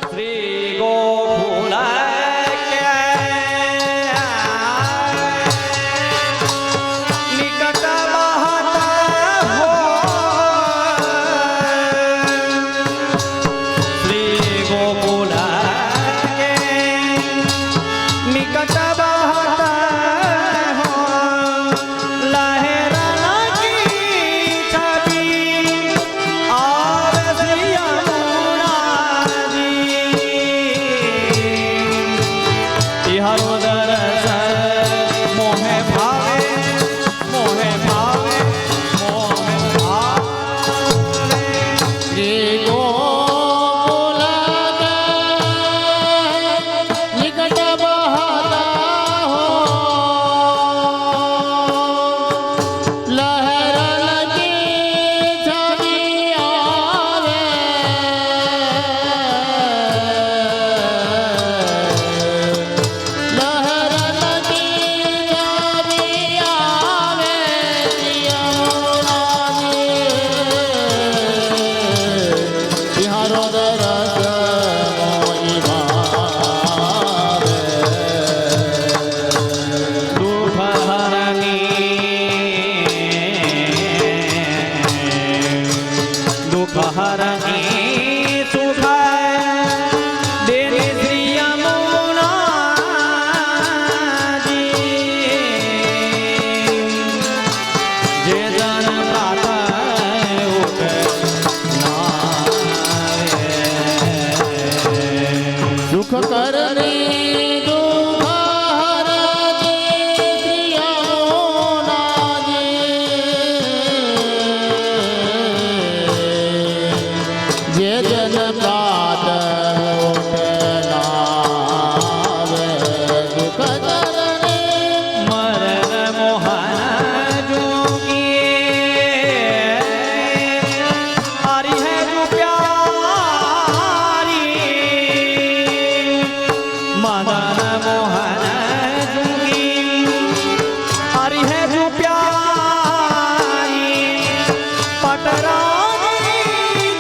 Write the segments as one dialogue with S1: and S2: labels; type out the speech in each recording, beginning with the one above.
S1: श्री गोकुल निकट बहता हो, श्री गोकुल के निकट बहता हो, लहराना की छवि और यमुना जी, हरो दरअसल मोहे भावे, मोहे भावे, मोहे भावे।
S2: श्री गोकुल निकट बहता हो, लहरन की छवि आवे, लहरन की छवि आवे, यमुना जी, बिहारो दरस मोहि भावे।
S1: दुख हरनी, दुख हरनी सुख देने श्री यमुना जी, जे जन प्रातः उठ नावे,
S2: दुख करने दुख हरने श्री यमुना जी, जे जन प्रातः उठ नावे, दुख करने
S1: मरण मोहन जोगी हरि है जो प्यारी, मदन मोहन जोगी हरि है जो प्यारी, पटरानी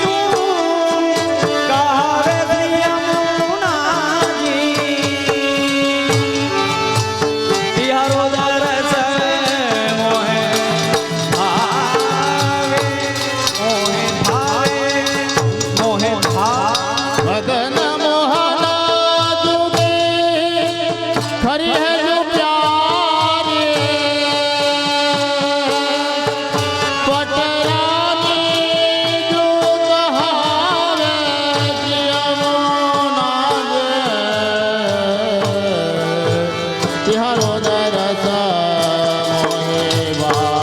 S1: जो कहावे श्री यमुना जी, हरो दरस मोहे भावे, मोहे भावे, मोहे भावे।
S2: मदन मोहन जुगे खरी है जो प्यारी, पटरानी जो कहावे यमुना जी, हरो दरस मोहि भावे।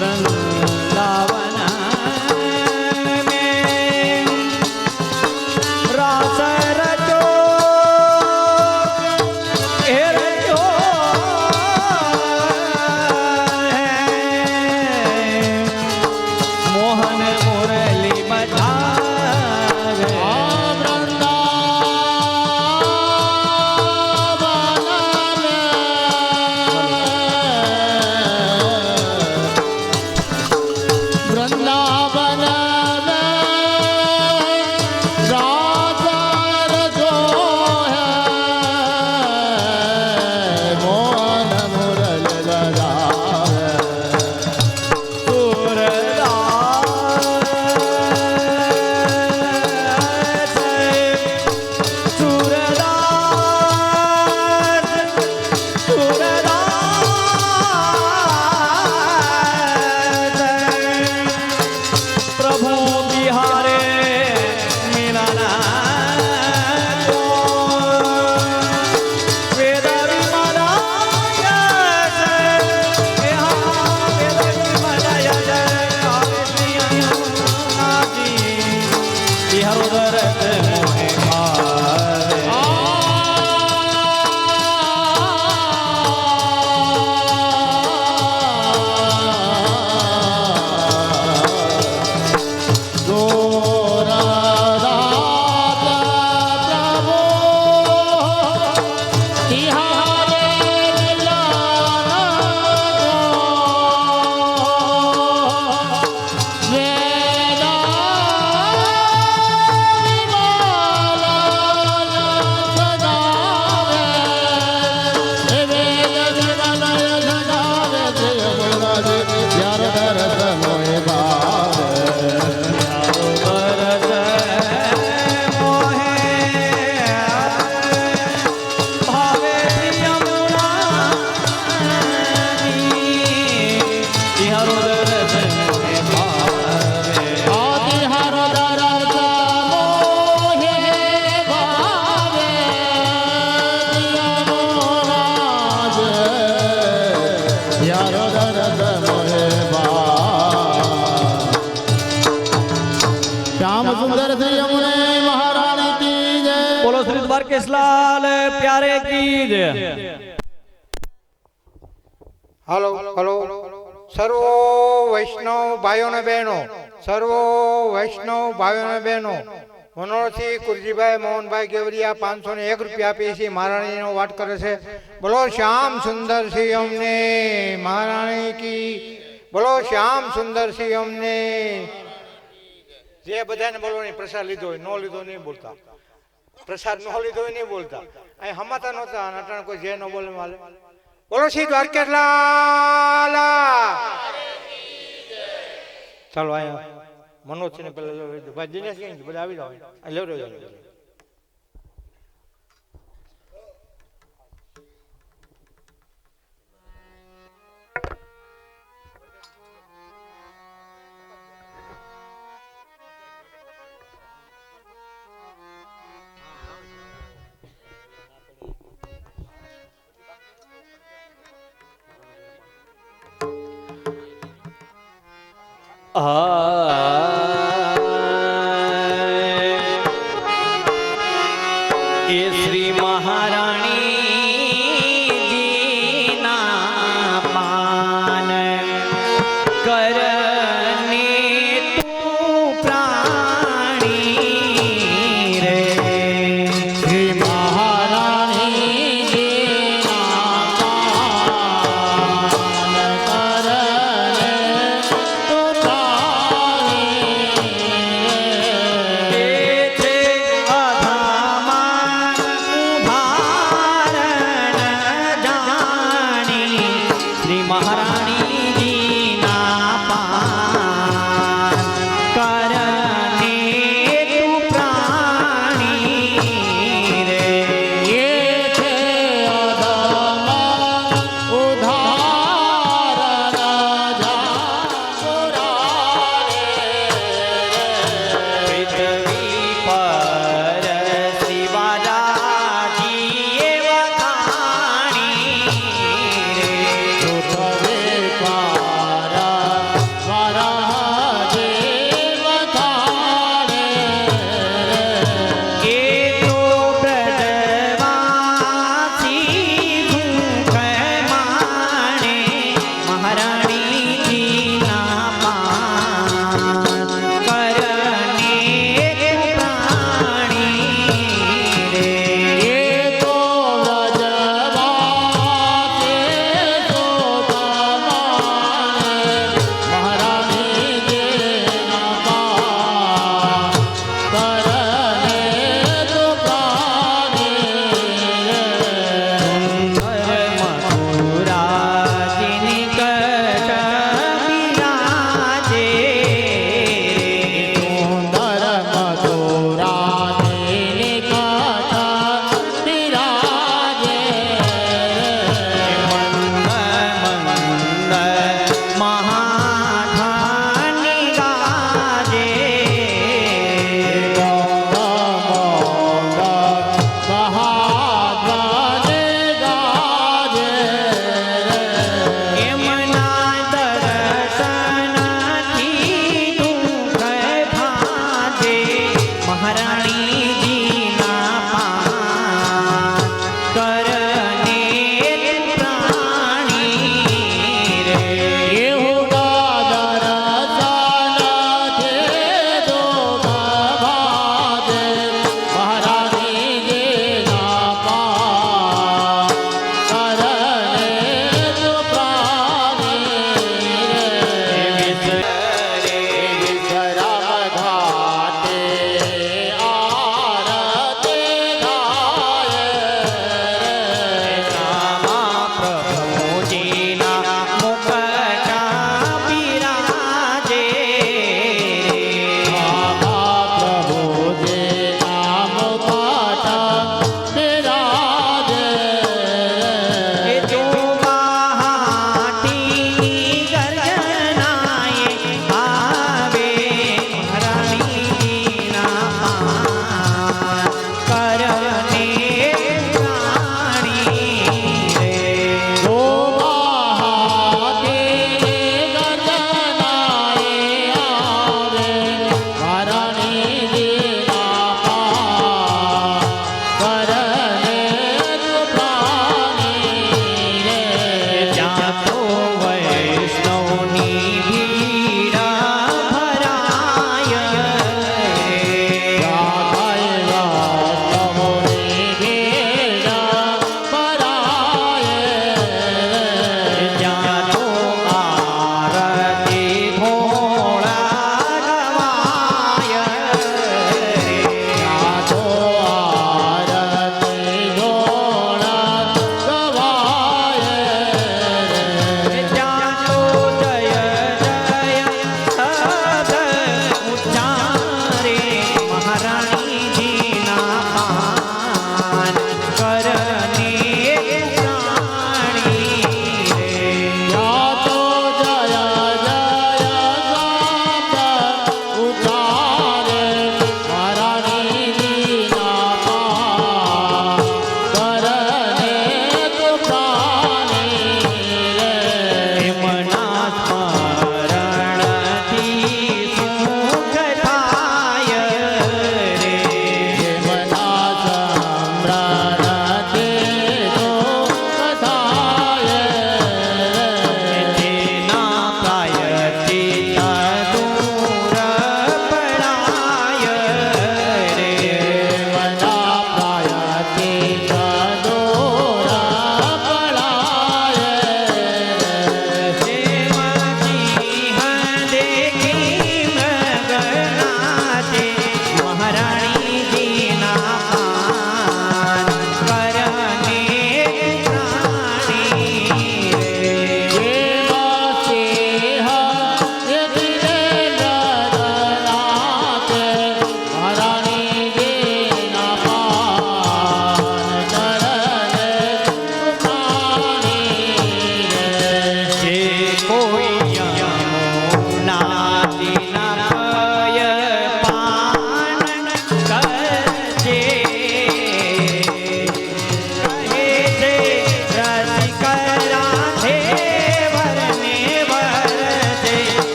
S1: वृंदावन में रास रचो, रचो मोहन मुरली बजावे,
S2: वृंदावन में राजा रजो है, मोहन मुरल बजावे,
S1: प्रभु बिहारे मिलना को, वेद विमलाय जय, वेद विमलाय जय, श्री यमुना जी, हरो दरस मोहे भावे।
S2: गोरा શ્રી યમુને મહારાણી કી જય.
S1: બોલો શ્રી દ્વારકેશલાલ પ્યારે કી જય.
S3: હલો હલો સર્વ વૈષ્ણવ ભાઈઓ ને બહેનો, સર્વ વૈષ્ણવ ભાઈઓ ને બહેનો, મનોરથી કુરજીભાઈ મોહનભાઈ ગેવરિયા 501 રૂપિયા આપી છે. મહારાણીનો વાટ કરે છે. બોલો શ્યામ સુંદર શ્રી અમને મહારાણી કી. બોલો શ્યામ સુંદર શ્રી અમને. જે બધાને બોલો નહીં, પ્રસાદ લીધો હોય, નો લીધો નહીં બોલતા, પ્રસાદ નો લીધો હોય નહીં બોલતા. અહીં હમાતા નહોતા, અટાણે કોઈ જે ન બોલે માલે. બોલો શ્રી દ્વારકેશલાલ. ચાલો અહીંયા મનોજ છે ને પેલા ભાઈ દિનેશ ક્યાં બધા આવી જાવ, લેવડો જાવ.
S1: એ શ્રી મહારાણીજીના પાન કરને તું પ્રાણી રે.
S2: શ્રી મહારાણી જીના પાન કરને તું પ્રાણી રે.
S1: એ છે અધામાં ઉભારણ જાણી શ્રી મહારાણીજીના પાન કરને તું પ્રાણી રે.
S2: એ છે અધમા ઉધારણ જાગુરારે.
S1: પૃથ્વી પર શિવાજીએ વખાણી રે.
S2: પૃથ્વી પર વરાજે વખાણે રે.
S1: એ તો બ્રજવાસી સુખ માણે મહારાણીજીના પાન કરને તું પ્રાણી રે.
S2: એ તો વ્રજવાસે શોભમાને મહારાણી જેના પાન કરને તું પ્રાણી રે.
S1: મથુરાજીની કટ બિરાજે
S2: સુંદર મથુરાની નિકટ બિરાજે.
S1: મહાધાની ગાજે
S2: મહાત્માને ગાજે રે.
S1: એમના દર્શનથી દુઃખ ભાજે મહારાણીજીના પાન કરને તું પ્રાણી રે.
S2: એહુના દર્શનથી દુઃખ ભાજે મહારાણી જેના પાન કરને તું પ્રાણી રે. વિશ્રામ ઘાટે આરતી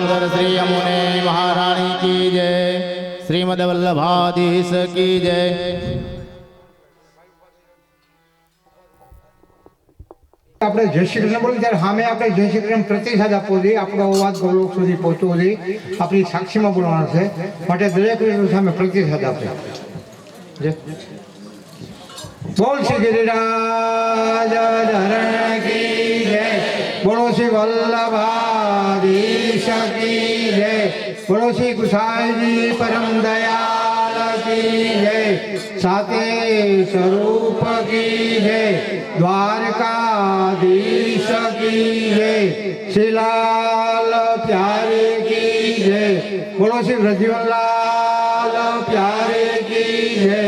S2: दामोदर श्री यमुने महारानी की जय। श्रीमद वल्लभाधीश की जय।
S3: આપણે જય શ્રી કૃષ્ણ બોલીએ ત્યારે સામે આપણે જય શ્રી કૃષ્ણ પ્રતિસાદ આપવો જોઈએ, આપણો અવાજ ગૌલોક સુધી પહોંચવો જોઈએ, આપણી સાક્ષીમાં બોલવાનો છે, માટે દરેક વ્યક્તિ સામે પ્રતિસાદ આપે. બોલ શ્રી ગિરિરાજ ધરણ કી જય, બોલો શ્રી વલ્લભાધીશ કી જય, બોલો શ્રી ગુસાઈજી પરમ દયાલ કી જય, સાતે સ્વરૂપ કી જય, દ્વારકાધીશ કી જય, શ્રીલાલ પ્યારે કી જય, બોલો શ્રી વ્રજવનલાલ પ્યારે કી જય,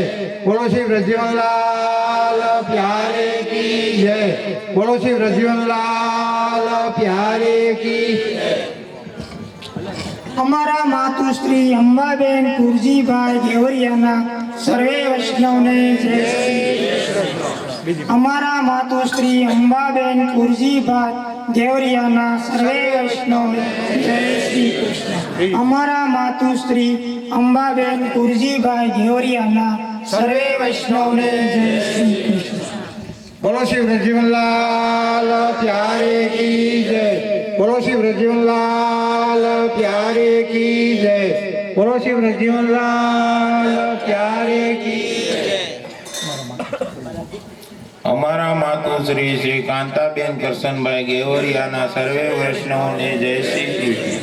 S3: બોલો શ્રી વ્રજવનલાલ પ્યારે કી જય, બોલો શ્રી વ્રજવનલાલ પ્યારે કી જય.
S4: અમારા માતુશ્રી અંબાબેન કુરજીભાઈ દેવરિયાના સર્વે વૈષ્ણવને જય શ્રી કૃષ્ણ. અમારા માતુશ્રી અંબાબેન કુરજીભાઈ દેવરિયાના સર્વે વૈષ્ણવને જય શ્રી કૃષ્ણ. અમારા માતુશ્રી અંબાબેન કુરજીભાઈ દેવરિયાના સર્વે વૈષ્ણવને જય શ્રી કૃષ્ણ.
S3: બોલો શ્રી વ્રજવનલાલ પ્યારે કી જય, બોલો શ્રી વ્રજવનલાલ પ્યારે કી જય, બોલો શ્રી વ્રજવનલાલ પ્યારે કી જય.
S5: અમારા માતુશ્રી શ્રી કાંતાબેન કરશનભાઈ ગેવરિયાના સર્વે વૈષ્ણવને જય શ્રી કૃષ્ણ.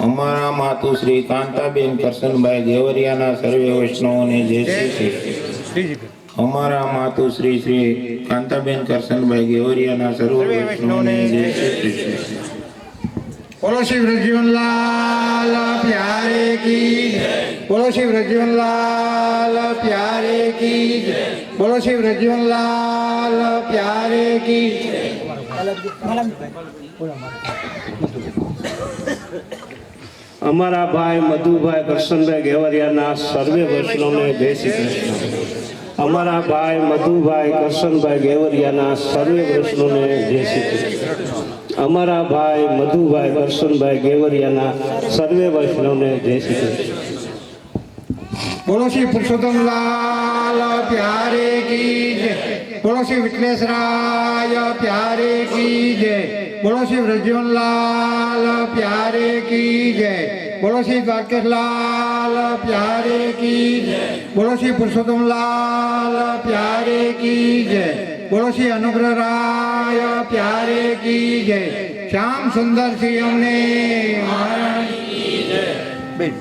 S5: અમારા માતુશ્રી કાંતાબેન કરશનભાઈ ગેવરિયાના સર્વે વૈષ્ણવને જય શ્રી કૃષ્ણ. અમારા માતુશ્રી શ્રી કાંતાબેન કરશનભાઈ ગેવરિયાના સર્વે વૈષ્ણવને જય શ્રી કૃષ્ણ.
S3: બોલો શ્રી વ્રજવનલાલ પ્યારે કી જય, બોલો શ્રી વ્રજવનલાલ પ્યારે કી જય, બોલો શ્રી વ્રજવનલાલ પ્યારે કી જય.
S6: અમારા ભાઈ મધુભાઈ કરશનભાઈ ગેવરિયાના સર્વે વૈષ્ણવને જય શ્રી કૃષ્ણ. અમારા ભાઈ મધુભાઈ કરશનભાઈ ગેવરિયાના સર્વે વૈષ્ણવને જય શ્રી કૃષ્ણ. અમારા ભાઈ મધુભાઈ કરશનભાઈ ગેવરિયાના સર્વે વૈષ્ણવને જય શ્રી કૃષ્ણ.
S3: બોલો શ્રી પુરુષોત્તમલાલ પ્યારે કી જય, બોલો શ્રી વિઠ્લેશરાય પ્યારે કી જય, બોલો શ્રી વ્રજવનલાલ પ્યારે કી જય, બોલો શ્રી દ્વારકેશલાલ પ્યારે કી જય, બોલો શ્રી પુરુષોત્તમલાલ પ્યારે કી જય, બોલો શ્રી અનુગ્રહરાય પ્યારે કી જય, શ્યામ સુંદર શ્રી અમને મહારાણી કી જય. બેન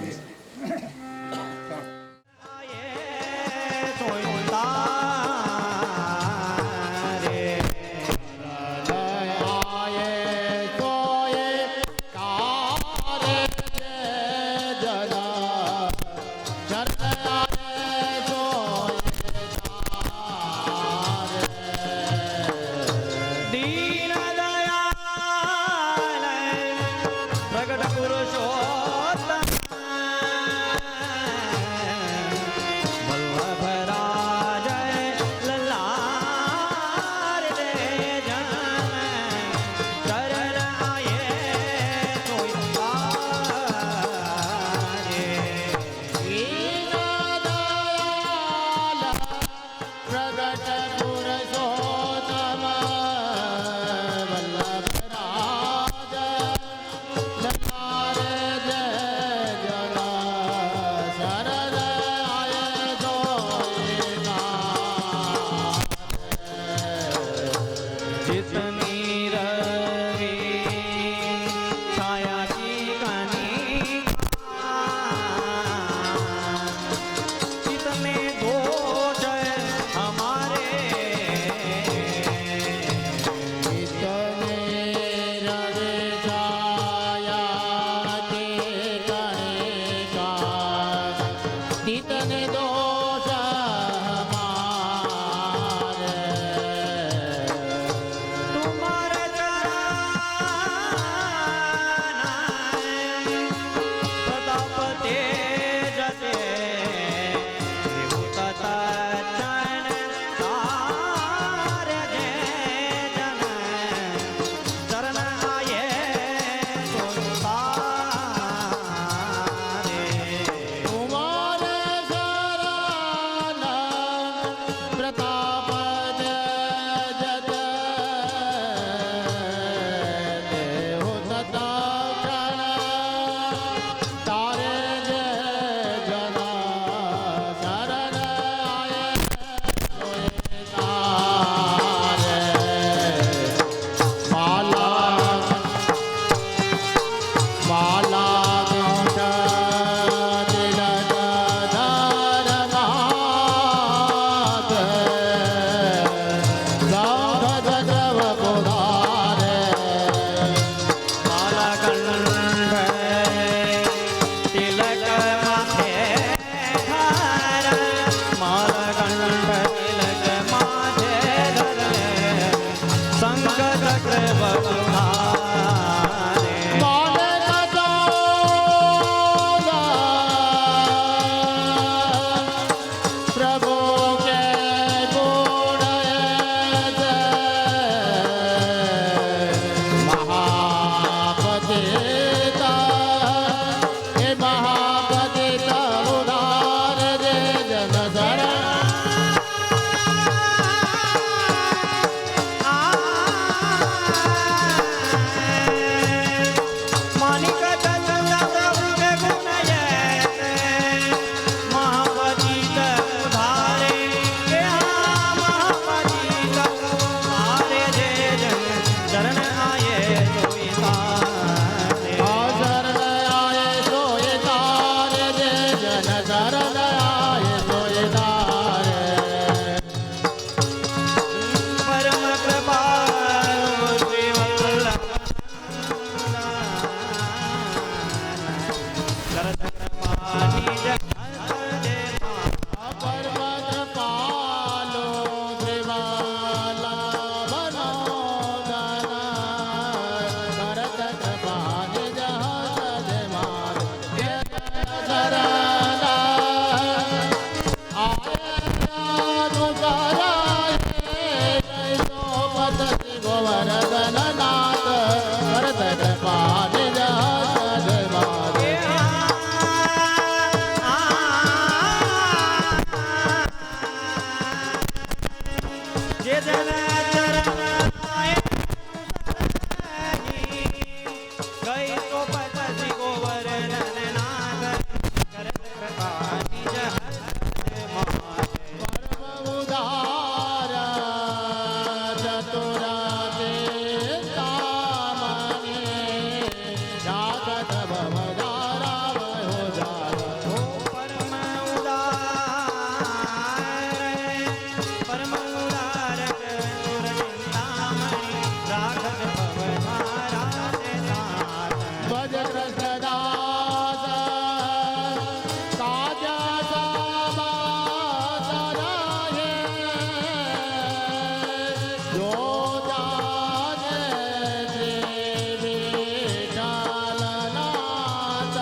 S1: દીન દયાલ પ્રગટ પુરુષોત્તમ
S2: ગરદનનાથ કરત કૃપા નિજ
S1: જે જન ગઈ તો પછી ગોવર્ધન નાથ કરત કૃપા નિજ
S2: ઉદાર ચતુરાતે તામને જાગત ભવદારા વહો જાગત
S1: પરમ ઉદાર ચતુર ચિંતામણી રાખત ભવધારા
S2: ભજ કૃષ્ણદાસ કાજા સાબા સરાહે જો જાને દેવી ડાલનાથ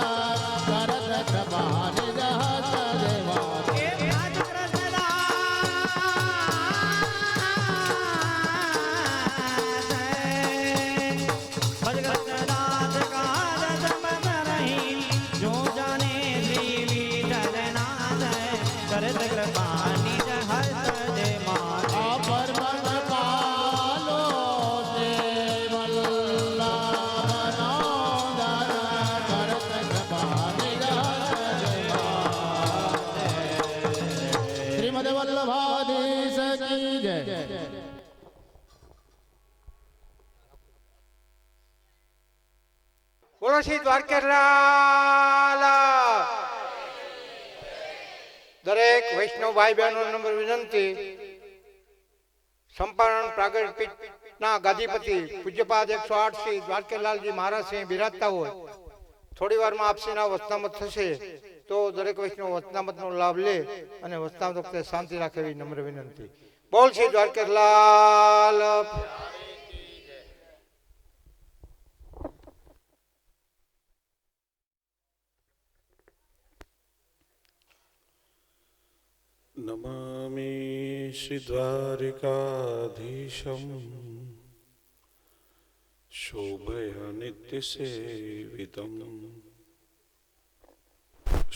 S2: કરત કૃપા નિજ હસ્ત દેવા શ્રીમદ વલ્લભાધીશ કી જય
S3: બોલો શ્રી દ્વારકેલાલ દરેક વૈષ્ણવ ભાઈ બહેનો નંબર વિનંતી સંપાદન પ્રાગટ્ય પીઠના ગાદીપતિ પૂજ્યપાદ 108 શ્રી દ્વારકેલાલજી મહારાજ સિંહ બિરાજતા હોય થોડી વારમાં આપસીના વચનામત થશે તો દરેક વૈષ્ણવ વચનામતનો લાભ લે અને વચનામત વખતે શાંતિ રાખે એવી નમ્ર વિનંતી. બોલ શ્રી દ્વારકેલાલ.
S7: नमामि श्रीद्वारिकाधीशं शोभया नित्यसेवितं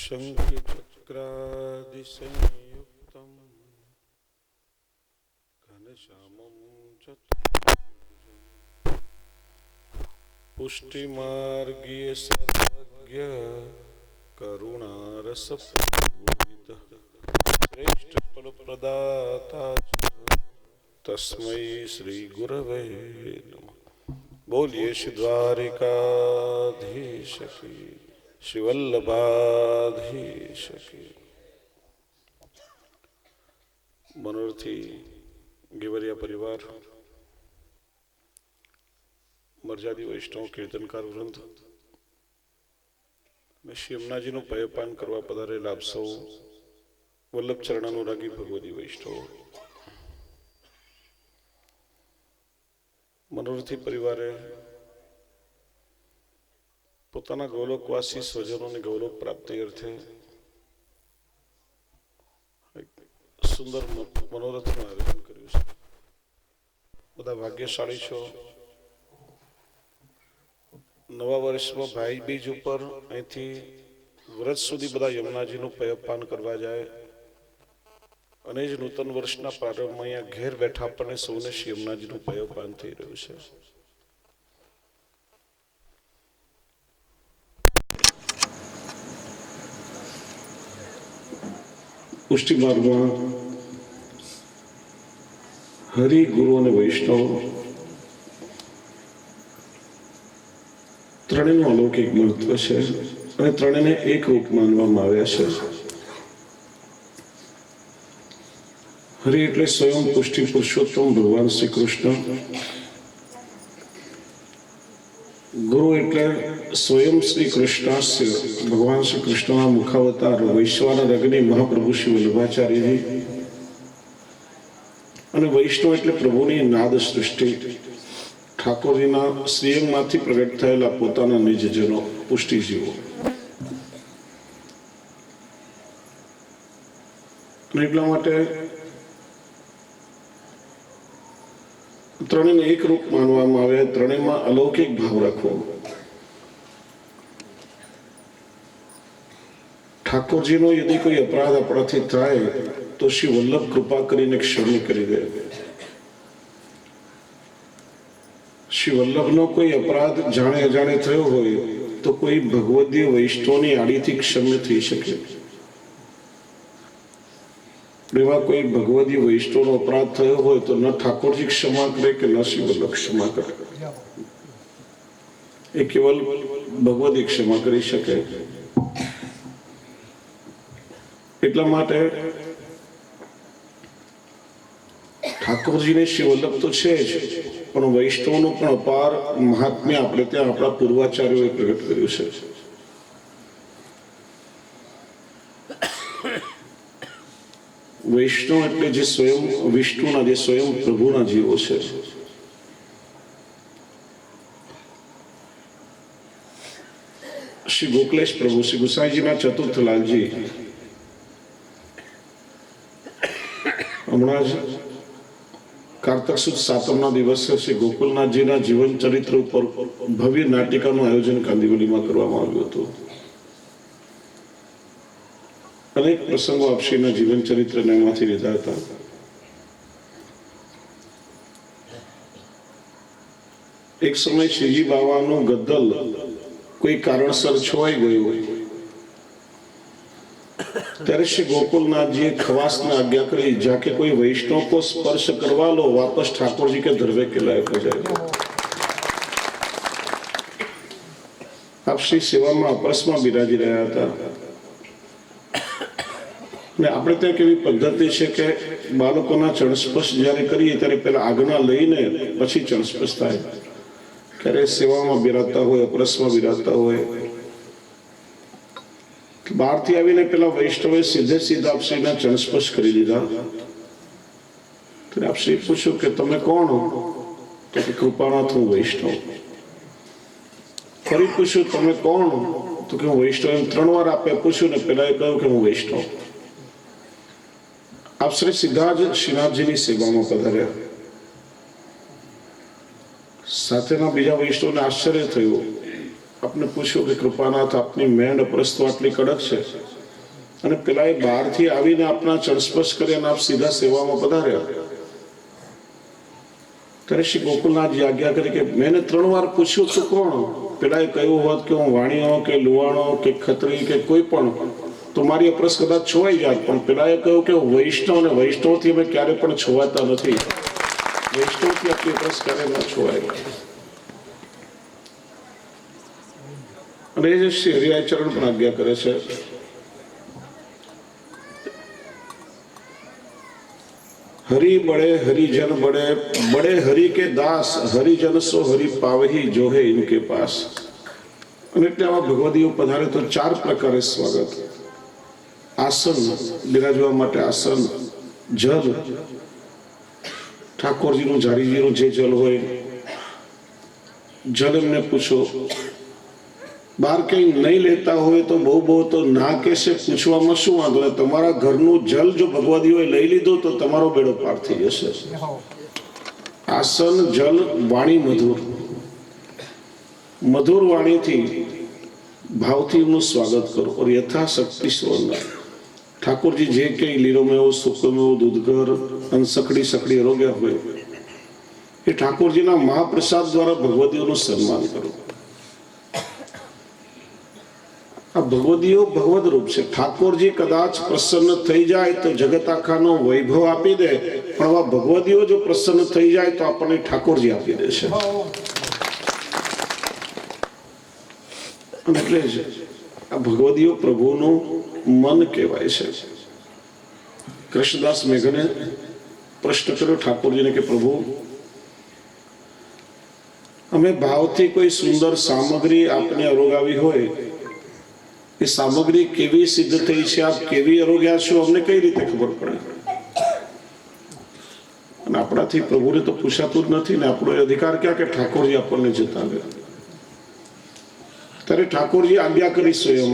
S7: शङ्खचक्रादिसंयुक्तं घनश्यामं चतुर्भुजं पुष्टिमार्गीय सर्वज्ञ करुणारसपूरितः श्रेष्ठ फल प्रदाता तस्मै श्री गुरवे नमः. बोलिए श्री द्वारिकाधीश की श्री वल्लभाधीश की. मनोरथी गेवरिया परिवार, मर्यादी वैष्णव कीर्तनकार वृंद श्री यमुनाजीનું પયપાન કરવા પધારેલા આપ સૌ વલ્લભ ચરણાનુરાગી ભગવદી વૈષ્ણવ, મનોરથી પરિવારે પોતાના ગૌલોકવાસી સ્વજનોને ગૌલોક પ્રાપ્તિ અર્થે સુંદર મનોરથનું આયોજન કર્યું છે. બધા ભાગ્યશાળી છો. નવા વર્ષમાં ભાઈ બીજ ઉપર અહીંથી વ્રત સુધી બધા યમુનાજીનું પયપાન કરવા જાય અને જ નૂતન વર્ષના પ્રારંભમાં અહીંયા ઘેર બેઠા આપણને સૌને શ્રી યમુનાજીનું પયપાન થઈ રહ્યું છે. પુષ્ટિ માર્ગમાં હરિ, ગુરુ અને વૈષ્ણવ ત્રણેયનું અલૌકિક મહત્વ છે અને ત્રણેયને એક રૂપ માનવામાં આવ્યા છે. હરિ એટલે સ્વયં પુષ્ટિ પુરુષોત્તમ ભગવાન શ્રી કૃષ્ણ. ગુરુ એટલે સ્વયં શ્રી કૃષ્ણાસ્ય ભગવાન શ્રી કૃષ્ણના મુખાવતાર વૈશ્વાનર અગ્નિ મહાપ્રભુ શ્રી વલ્લભાચાર્યજી. અને વૈષ્ણવ એટલે પ્રભુની નાદ સૃષ્ટિ, ઠાકોરજીના શ્રીઅંગમાંથી પ્રગટ થયેલા પોતાના નિજજનો પુષ્ટિજીવો. અને એટલા માટે ત્રણેયને એક રૂપ માનવામાં આવે, ત્રણેયમાં અલૌકિક ભાવ રાખવો. ઠાકોરજીનો યદિ કોઈ અપરાધ આપણાથી થાય તો શ્રી વલ્લભ કૃપા કરીને ક્ષમા કરી દે. શ્રી વલ્લભનો કોઈ અપરાધ જાણે અજાણે થયો હોય તો કોઈ ભગવદીય વૈષ્ણવની આડીથી ક્ષમ્ય થઈ શકે. એવા કોઈ ભગવદી વૈષ્ણવનો અપરાધ થયો હોય તો ન ઠાકોરજી ક્ષમા કરે કે ન શ્રી વલ્લભ ક્ષમા કરે. એ કેવલ ભગવદી ક્ષમા કરી શકે. એટલા માટે ઠાકોરજીને શ્રી વલ્લભ તો છે જ, પણ વૈષ્ણવનું પણ અપાર મહાત્મ્ય આપણે ત્યાં આપણા પૂર્વાચાર્યોએ પ્રગટ કર્યું છે. વૈષ્ણવ એટલે જે સ્વયં વિષ્ણુના, જે સ્વયં પ્રભુના જીવો છે. શ્રી ગોકલેશ પ્રભુ, શ્રી ગુસાઈજીના ચતુર્થ લાલજી હમણાં જ કારતક સુદ સાતમના દિવસે શ્રી ગોકુલનાથજીના જીવન ચરિત્ર ઉપર ભવ્ય નાટિકાનું આયોજન કાંદિવલીમાં કરવામાં આવ્યું હતું. અનેક પ્રસંગો આપશ્રીના જીવન ચરિત્રને એમાંથી લીધા હતા. એક સમય શ્રીજી બાવાનું ગદ્દલ કોઈ કારણસર છોવાઈ ગયું, ત્યારે શ્રી ગોकुलनाथजी खवास ने आज्ञा करी, जाके कोई वैष्णव को स्पर्श करवा लो, वापस ठाकुर जी के दरवे के लायक हो जाएगा. आप श्री सेवा में अपरस में बिराजी रहा था. ने આપણે ત્યાં કેવી પદ્ધતિ છે કે બાળકોના ચણસ્પર્શ જ્યારે કરીએ ત્યારે પહેલા આજ્ઞા લઈને પછી ચણસ્પર્શ થાય. ક્યારે સેવામાં બિરાજતા હોય, અપરસમાં બિરાજતા હોય, બહારથી આવીને પેલા વૈષ્ણવે સીધે સીધા આપશ્રીના ચણસ્પર્શ કરી દીધા. ત્યારે આપશ્રી પૂછ્યું કે તમે કોણ હો? તો કે કૃપાનાથ હું વૈષ્ણવ. ફરી પૂછ્યું તમે કોણ હો? તો કે હું વૈષ્ણવ. એમ 3 વાર આપે પૂછ્યું ને પેલા એ કહ્યું કે હું વૈષ્ણવ. આપશ્રી સીધા જ શ્રીનાથજીની સેવામાં પધાર્યા. સાથેના બીજા વૈષ્ણવને આશ્ચર્ય થયું. આપને પૂછ્યું કે કૃપાનાથ આપની મેંડ અપરસ્તો આટલી કડક છે અને પેલા એ બહારથી આવીને આપના ચણસ્પર્શ કરી અને આપ સીધા સેવામાં પધાર્યા. ત્યારે શ્રી ગોકુલનાથજી આજ્ઞા કરી કે મેં 3 વાર પૂછ્યું તું કોણ? પેલા એ કહ્યું હોત કે હું વાણિયો કે લુવાણો કે ખત્રી કે કોઈ પણ, તો મારી અપરસ કદાચ છોવાઈ જાત. પણ પેલા એ કહ્યું કે વૈષ્ણવ, અને વૈષ્ણવથી અમે ક્યારે પણ છોવાતા નથી. વૈષ્ણવથી આપણી અપરસ ક્યારે ન છોવાય. અને એ જે શ્રી હરિરાયચરણ પણ આજ્ઞા કરે છે, હરિ બળે હરિજન બળે, બળે હરિ કે દાસ, હરિજન સો હરિ પાવહી જોહે ઇનકે પાસ. અને એટલે આવા ભગવદીઓ પધારે તો 4 પ્રકારે સ્વાગત. આસન, બિરાજવા માટે આસન, જલ, ઠાકોરજીનું ઝારીજીનું જે જલ હોય જલ એમને પૂછો. બહાર કઈ નહીં લેતા હોય તો બહુ તો ના કહેશે, પૂછવામાં શું વાંધો? તમારા ઘરનું જલ જો ભગવદીઓએ લઈ લીધું તો તમારો બેડો પાર થઈ જશે. આસન, જલ, વાણી મધુર. મધુર વાણીથી ભાવથી એમનું સ્વાગત કરો. और यथाशक्ति स्वर्णा. ઠાકોરજી જે કઈ લીલોમેવો, સુખમેવો, દૂધઘર, અનસકડી સકડી આરોગ્યા હોય એ ઠાકોરજીના મહાપ્રસાદ દ્વારા ભગવદીઓનું સન્માન કરો. આ ભગવદીઓ ભગવદ રૂપ છે. ઠાકોરજી કદાચ પ્રસન્ન થઈ જાય તો જગત આખાનો વૈભવ આપી દે, પણ આવા ભગવદીઓ જો પ્રસન્ન થઈ જાય તો આપણને ઠાકોરજી આપી દેશે. એટલે જ આ ભગવદીઓ પ્રભુનું મન કહેવાય છે. કૃષ્ણદાસ મેઘને પ્રશ્ન કર્યો ઠાકોરજીને કે પ્રભુ, અમે ભાવથી કોઈ સુંદર સામગ્રી આપને અરોગાવી હોય, એ સામગ્રી કેવી સિદ્ધ થઈ છે, આપ કેવી અરોગ્યા છો, અમને કઈ રીતે ખબર પડે? અને આપણાથી પ્રભુને તો પૂછાતું જ નથી ને. આપણો અધિકાર ક્યાં કે ઠાકોરજી આપણને જતાવે. ત્યારે ઠાકોરજી આજ્ઞા કરી સ્વયં,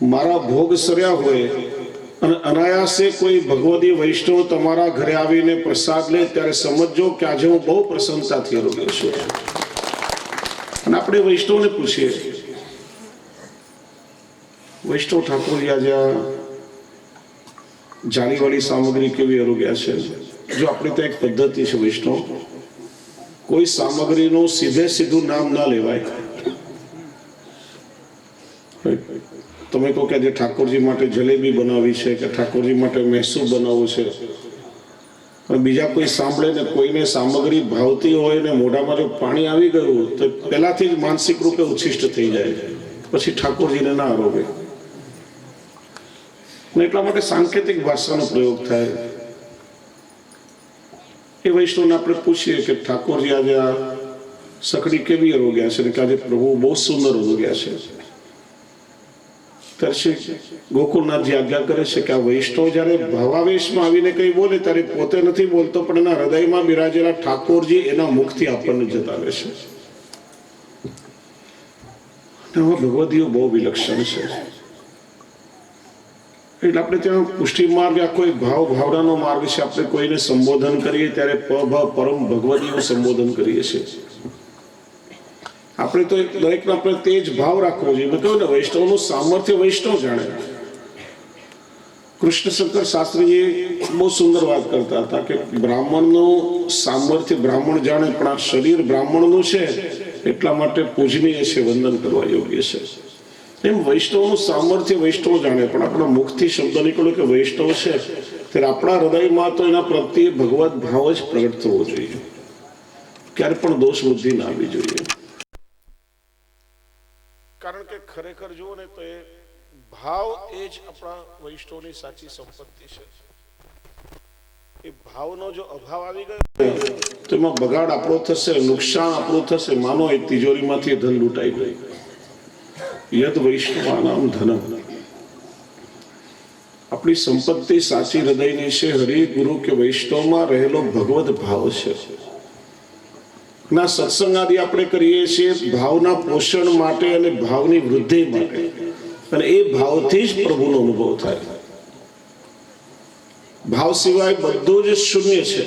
S7: મારા ભોગ સર્યા હોય અને અનાયાસે કોઈ ભગવદી વૈષ્ણવ તમારા ઘરે આવીને પ્રસાદ લે ત્યારે સમજજો કે આજે હું બહુ પ્રસન્નતાથી આરોગ્ય છું. અને આપણે વૈષ્ણવને પૂછીએ, વૈષ્ણવ ઠાકોરજી આજે આ જાળીવાળી સામગ્રી કેવી આરોગ્યા છે. જો આપણે ત્યાં એક પદ્ધતિ છે વૈષ્ણવ, કોઈ સામગ્રીનું સીધું નામ ના લેવાય. તમે કહો કે આજે ઠાકોરજી માટે જલેબી બનાવી છે કે ઠાકોરજી માટે મૈસૂર બનાવવું છે, અને બીજા કોઈ સાંભળે ને કોઈને સામગ્રી ભાવતી હોય ને મોઢામાં જો પાણી આવી ગયું તો પહેલાથી જ માનસિક રૂપે ઉચ્છિષ્ટ થઈ જાય, પછી ઠાકોરજીને ના આરોગે. ને એટલા માટે સાંકેતિક ભાષાનો પ્રયોગ થાય. એ વૈષ્ણવને આપણે પૂછીએ કે ઠાકોરજી આજે આ સકડી કેવી આરોગ્યા છે, કે આજે પ્રભુ બહુ સુંદર આરોગ્યા છે. ત્યારે ગોકુળનાથજી આજ્ઞા કરે છે કે આ વૈષ્ણવ જયારે ભાવાવેશમાં આવીને કઈ બોલે ત્યારે પોતે નથી બોલતો, પણ એના હૃદયમાં બિરાજેલા ઠાકોરજી એના મુખથી આપણને જતાવે છે. ભગવદીઓ બહુ વિલક્ષણ છે. એટલે આપણે ત્યાં પુષ્ટિ માર્ગ આખો એક ભાવનાનો માર્ગ છે. આપણે કોઈને સંબોધન કરીએ ત્યારે પરમ ભગવદીઓ સંબોધન કરીએ છીએ. આપણે તો દરેકનો આપણે તે જ ભાવ રાખવો જોઈએ. મેં કહ્યું ને, વૈષ્ણવનું સામર્થ્ય વૈષ્ણવ જાણે. કૃષ્ણ શંકર શાસ્ત્રીજી બહુ સુંદર વાત કરતા હતા કે બ્રાહ્મણનું સામર્થ્ય બ્રાહ્મણ જાણે, પણ આ શરીર બ્રાહ્મણનું છે એટલા માટે પૂજનીય છે, વંદન કરવા યોગ્ય છે. એમ વૈષ્ણવનું સામર્થ્ય વૈષ્ણવ જાણે, પણ આપણા મુખથી શબ્દ નીકળ્યો કે વૈષ્ણવ છે ત્યારે આપણા હૃદયમાં તો એના પ્રત્યે ભગવત ભાવ જ પ્રગટ થવો જોઈએ. ક્યારે પણ દોષ બુદ્ધિ ના આવવી જોઈએ. કારણ કે ખરેખર જુઓ ને તો એ ભાવ એ જ આપણા વૈષ્ણવની સાચી સંપત્તિ છે. એ ભાવનો જો અભાવ આવી ગયો તો એમાં બગાડ આપણો થશે, નુકસાન આપણું થશે. માનો એ તિજોરીમાંથી ધન લૂંટાઈ ગયું. યદ વૈષ્ણવાનામ ધનમ. આપણી સંપત્તિ સાચી હૃદયની છે. હરિ ગુરુ કે વૈષ્ણવમાં રહેલો ભગવત ભાવ છે. ના સત્સંગ આદિ આપણે કરીએ છીએ ભાવના પોષણ માટે અને ભાવની વૃદ્ધિ માટે, અને એ ભાવથી જ પ્રભુનો અનુભવ થાય. ભાવ સિવાય બધું જ શૂન્ય છે.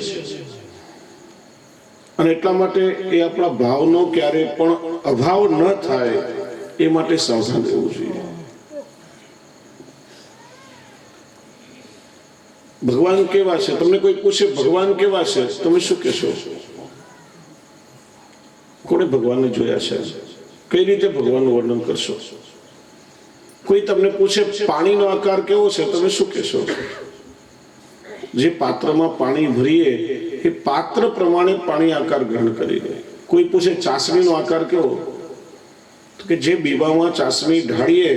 S7: અને એટલા માટે એ આપણા ભાવનો ક્યારે પણ અભાવ ન થાય એ માટે સાવધાન રહેવું જોઈએ. ભગવાન કેવા છે? તમને કોઈ પૂછે ભગવાન કેવા છે, તમે શું કહેશો? કોણે ભગવાનને જોયા છે? કઈ રીતે ભગવાનનું વર્ણન કરશો? કોઈ તમને પૂછે પાણીનો આકાર કેવો છે, તમે શું કહેશો? જે પાત્રમાં પાણી ભરીએ એ પાત્ર પ્રમાણે પાણી આકાર ગ્રહણ કરી લે. કોઈ પૂછે ચાસણીનો આકાર કેવો, તો કે જે બીબામાં ચાસણી ઢાળીએ